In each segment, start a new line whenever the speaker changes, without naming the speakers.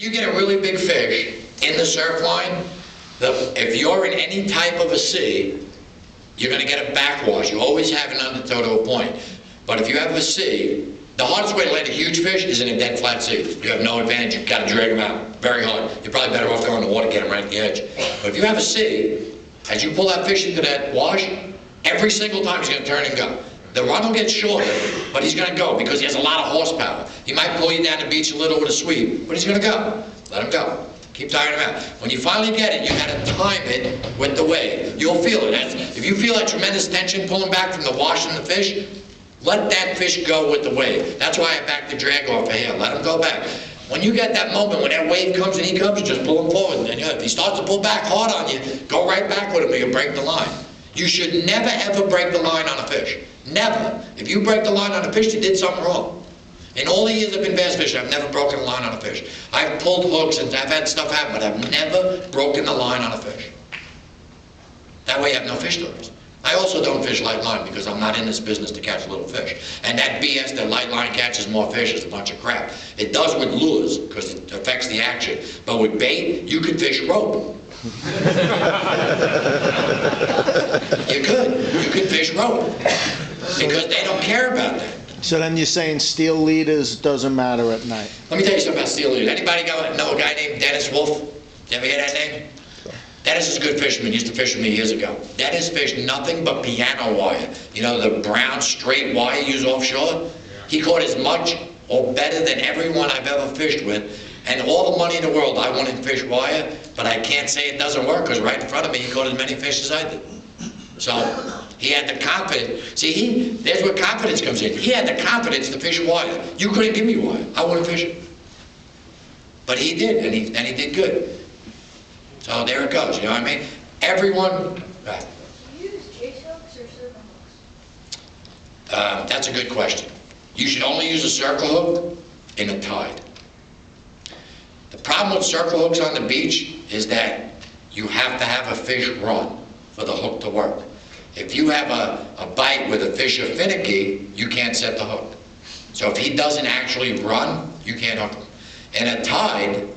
You get a really big fish in the surf line, if you're in any type of a sea, you're gonna get a backwash. You always have an undertow to a point. But if you have a sea, the hardest way to land a huge fish is in a dead flat sea. You have no advantage, you've gotta drag them out, very hard. You're probably better off going in the water, get them right at the edge. But if you have a sea, as you pull that fish into that wash, every single time he's gonna turn and go. The run will get shorter, but he's gonna go because he has a lot of horsepower. He might pull you down the beach a little with a sweep, but he's gonna go. Let him go. Keep tiring him out. When you finally get it, you gotta time it with the wave. You'll feel it. If you feel that tremendous tension pulling back from the wash and the fish, let that fish go with the wave. That's why I back the drag off of here. Let him go back. When you get that moment, when that wave comes and he comes, you just pull him forward. And if he starts to pull back hard on you, go right back with him or you'll break the line. You should never ever break the line on a fish. Never. If you break the line on a fish, you did something wrong. In all the years I've been bass fishing, I've never broken a line on a fish. I've pulled hooks and I've had stuff happen, but I've never broken the line on a fish. That way you have no fish stories. I also don't fish light line because I'm not in this business to catch little fish. And that BS that light line catches more fish is a bunch of crap. It does with lures because it affects the action. But with bait, you could fish rope. You could fish rope because they don't care about that.
So then you're saying steel leaders doesn't matter at night?
Let me tell you something about steel leaders. Anybody know a guy named Dennis Wolf? You ever hear that name? Dennis is a good fisherman. He used to fish with me years ago. Dennis fished nothing but piano wire. You know, the brown straight wire you use offshore? He caught as much or better than everyone I've ever fished with. And all the money in the world, I want to fish wire, but I can't say it doesn't work because right in front of me, he caught as many fish as I did. So he had the confidence. See, there's where confidence comes in. He had the confidence to fish wire. You couldn't give me wire. I wouldn't fish it. But he did, and he did good. So there it goes, you know what I mean? Everyone, right.
Do you use chase hooks or circle hooks?
That's a good question. You should only use a circle hook in a tide. The problem with circle hooks on the beach is that you have to have a fish run for the hook to work. If you have a bite where the fish are finicky, you can't set the hook. So if he doesn't actually run, you can't hook him. In a tide,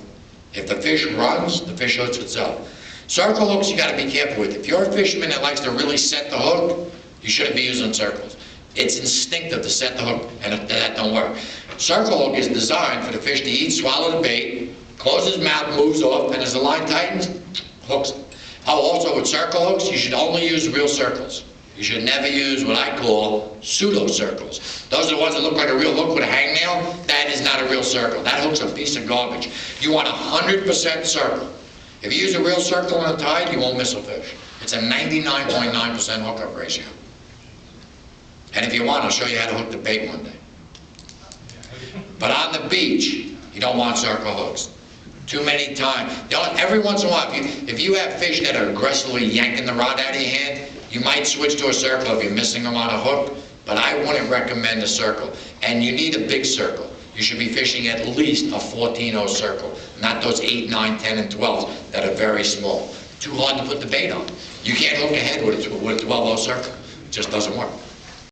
if the fish runs, the fish hooks itself. Circle hooks you gotta be careful with. If you're a fisherman that likes to really set the hook, you shouldn't be using circles. It's instinctive to set the hook, and that don't work. Circle hook is designed for the fish to eat, swallow the bait, close his mouth, moves off, and as the line tightens, hooks. Oh, also with circle hooks, you should only use real circles. You should never use what I call pseudo circles. Those are the ones that look like a real hook with a hangnail. That is not a real circle. That hook's a piece of garbage. You want 100% circle. If you use a real circle on a tide, you won't miss a fish. It's a 99.9% hookup ratio. And if you want, I'll show you how to hook the bait one day. But on the beach, you don't want circle hooks. Too many times. Every once in a while, if you have fish that are aggressively yanking the rod out of your hand, you might switch to a circle if you're missing them on a hook, but I wouldn't recommend a circle. And you need a big circle. You should be fishing at least a 14-0 circle, not those 8, 9, 10, and 12s that are very small. Too hard to put the bait on. You can't hook ahead with a 12-0 circle. It just doesn't work.